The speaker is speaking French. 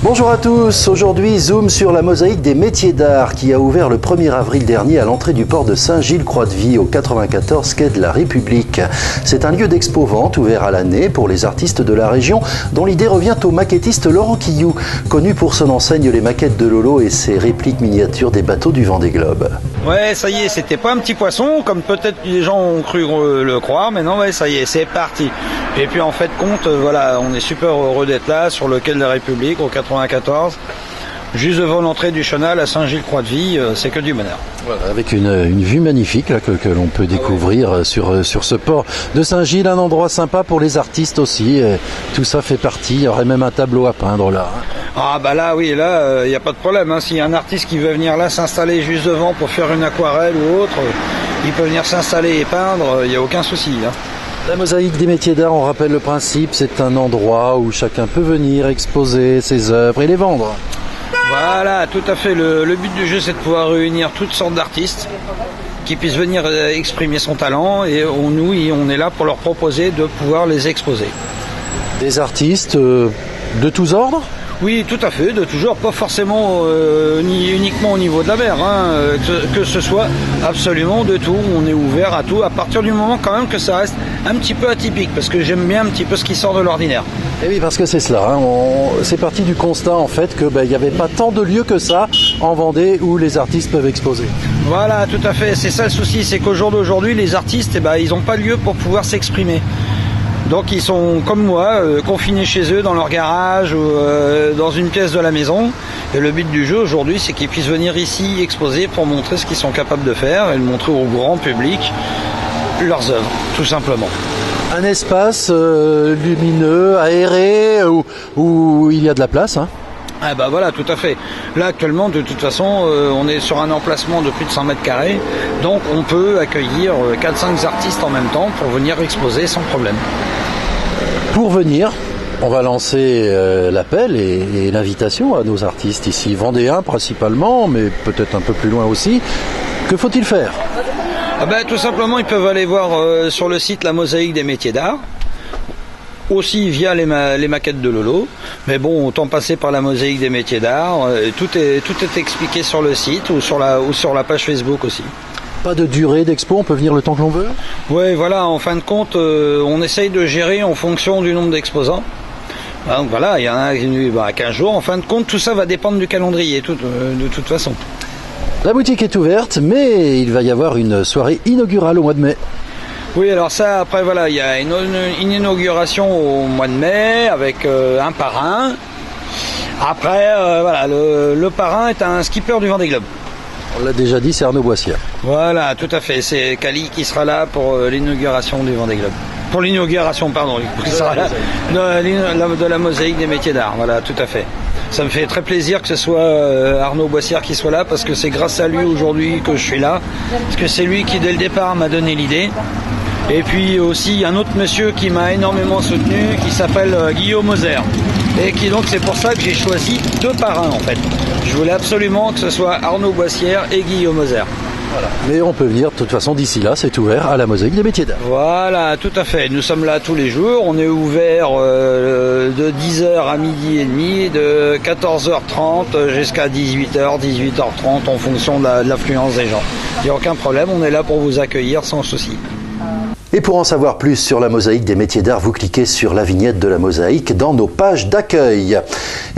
Bonjour à tous, aujourd'hui zoom sur la mosaïque des métiers d'art qui a ouvert le 1er avril dernier à l'entrée du port de Saint-Gilles-Croix-de-Vie au 94 quai de la République. C'est un lieu d'expo-vente ouvert à l'année pour les artistes de la région dont l'idée revient au maquettiste Laurent Quillou, connu pour son enseigne Les Maquettes de Lolo et ses répliques miniatures des bateaux du Vendée Globe. Ouais, ça y est, c'était pas un petit poisson comme peut-être les gens ont cru le croire, mais non, ouais, ça y est, c'est parti. Et puis en fait compte, voilà, on est super heureux d'être là sur le quai de la République au 94, juste devant l'entrée du chenal à Saint-Gilles-Croix-de-Vie, c'est que du bonheur. Voilà, avec une vue magnifique là, que l'on peut découvrir sur ce port de Saint-Gilles, un endroit sympa pour les artistes aussi. Et tout ça fait partie, il y aurait même un tableau à peindre là. Ah bah là oui, là il n'y a pas de problème, hein. S'il y a un artiste qui veut venir là s'installer juste devant pour faire une aquarelle ou autre, il peut venir s'installer et peindre, il n'y a aucun souci, hein. La mosaïque des métiers d'art, on rappelle le principe, c'est un endroit où chacun peut venir exposer ses œuvres et les vendre. Voilà, tout à fait. Le but du jeu, c'est de pouvoir réunir toutes sortes d'artistes qui puissent venir exprimer son talent et on est là pour leur proposer de pouvoir les exposer. Des artistes de tous ordres ? Oui, tout à fait, de toujours, pas forcément uniquement au niveau de la mer, hein, que ce soit absolument de tout, on est ouvert à tout, à partir du moment quand même que ça reste un petit peu atypique, parce que j'aime bien un petit peu ce qui sort de l'ordinaire. Et oui, parce que c'est cela, hein, c'est parti du constat en fait que il n'y avait pas tant de lieux que ça en Vendée où les artistes peuvent exposer. Voilà, tout à fait, c'est ça le souci, c'est qu'au jour d'aujourd'hui, les artistes, ils n'ont pas lieu pour pouvoir s'exprimer. Donc ils sont comme moi, confinés chez eux dans leur garage ou dans une pièce de la maison. Et le but du jeu aujourd'hui, c'est qu'ils puissent venir ici exposer pour montrer ce qu'ils sont capables de faire et le montrer au grand public leurs œuvres, tout simplement. Un espace lumineux, aéré, où il y a de la place, hein. Ah bah voilà, tout à fait. Là actuellement, de toute façon, on est sur un emplacement de plus de 100 mètres carrés, donc on peut accueillir 4-5 artistes en même temps pour venir exposer sans problème. Pour venir, on va lancer l'appel et l'invitation à nos artistes ici, vendéens principalement, mais peut-être un peu plus loin aussi. Que faut-il faire ? Ah bah, tout simplement, ils peuvent aller voir sur le site La Mosaïque des Métiers d'Art, aussi via les maquettes de Lolo, mais bon, autant passer par La Mosaïque des Métiers d'Art, tout est expliqué sur le site ou sur la page Facebook aussi. Pas de durée d'expo, on peut venir le temps que l'on veut ? Oui, voilà, en fin de compte, on essaye de gérer en fonction du nombre d'exposants. Donc voilà, il y en a 15 jours, en fin de compte, tout ça va dépendre du calendrier, de toute façon. La boutique est ouverte, mais il va y avoir une soirée inaugurale au mois de mai. Oui, alors ça, après, voilà, il y a une inauguration au mois de mai avec un parrain. Après, voilà, le parrain est un skipper du Vendée Globe. On l'a déjà dit, c'est Arnaud Boissière. Voilà, tout à fait. C'est Cali qui sera là pour l'inauguration du Vendée Globe. Pour l'inauguration, pardon, qui sera là de la mosaïque des métiers d'art. Voilà, tout à fait. Ça me fait très plaisir que ce soit Arnaud Boissière qui soit là, parce que c'est grâce à lui aujourd'hui que je suis là. Parce que c'est lui qui, dès le départ, m'a donné l'idée. Et puis aussi un autre monsieur qui m'a énormément soutenu, qui s'appelle Guillaume Moser. Et qui donc, c'est pour ça que j'ai choisi 2 parrains en fait. Je voulais absolument que ce soit Arnaud Boissière et Guillaume Moser. Voilà. Mais on peut venir, de toute façon, d'ici là, c'est ouvert à la mosaïque des métiers d'art. Voilà, tout à fait. Nous sommes là tous les jours. On est ouvert de 10h à midi et demi, de 14h30 jusqu'à 18h, 18h30 en fonction de l'affluence des gens. Il n'y a aucun problème, on est là pour vous accueillir sans souci. Et pour en savoir plus sur la mosaïque des métiers d'art, vous cliquez sur la vignette de la mosaïque dans nos pages d'accueil.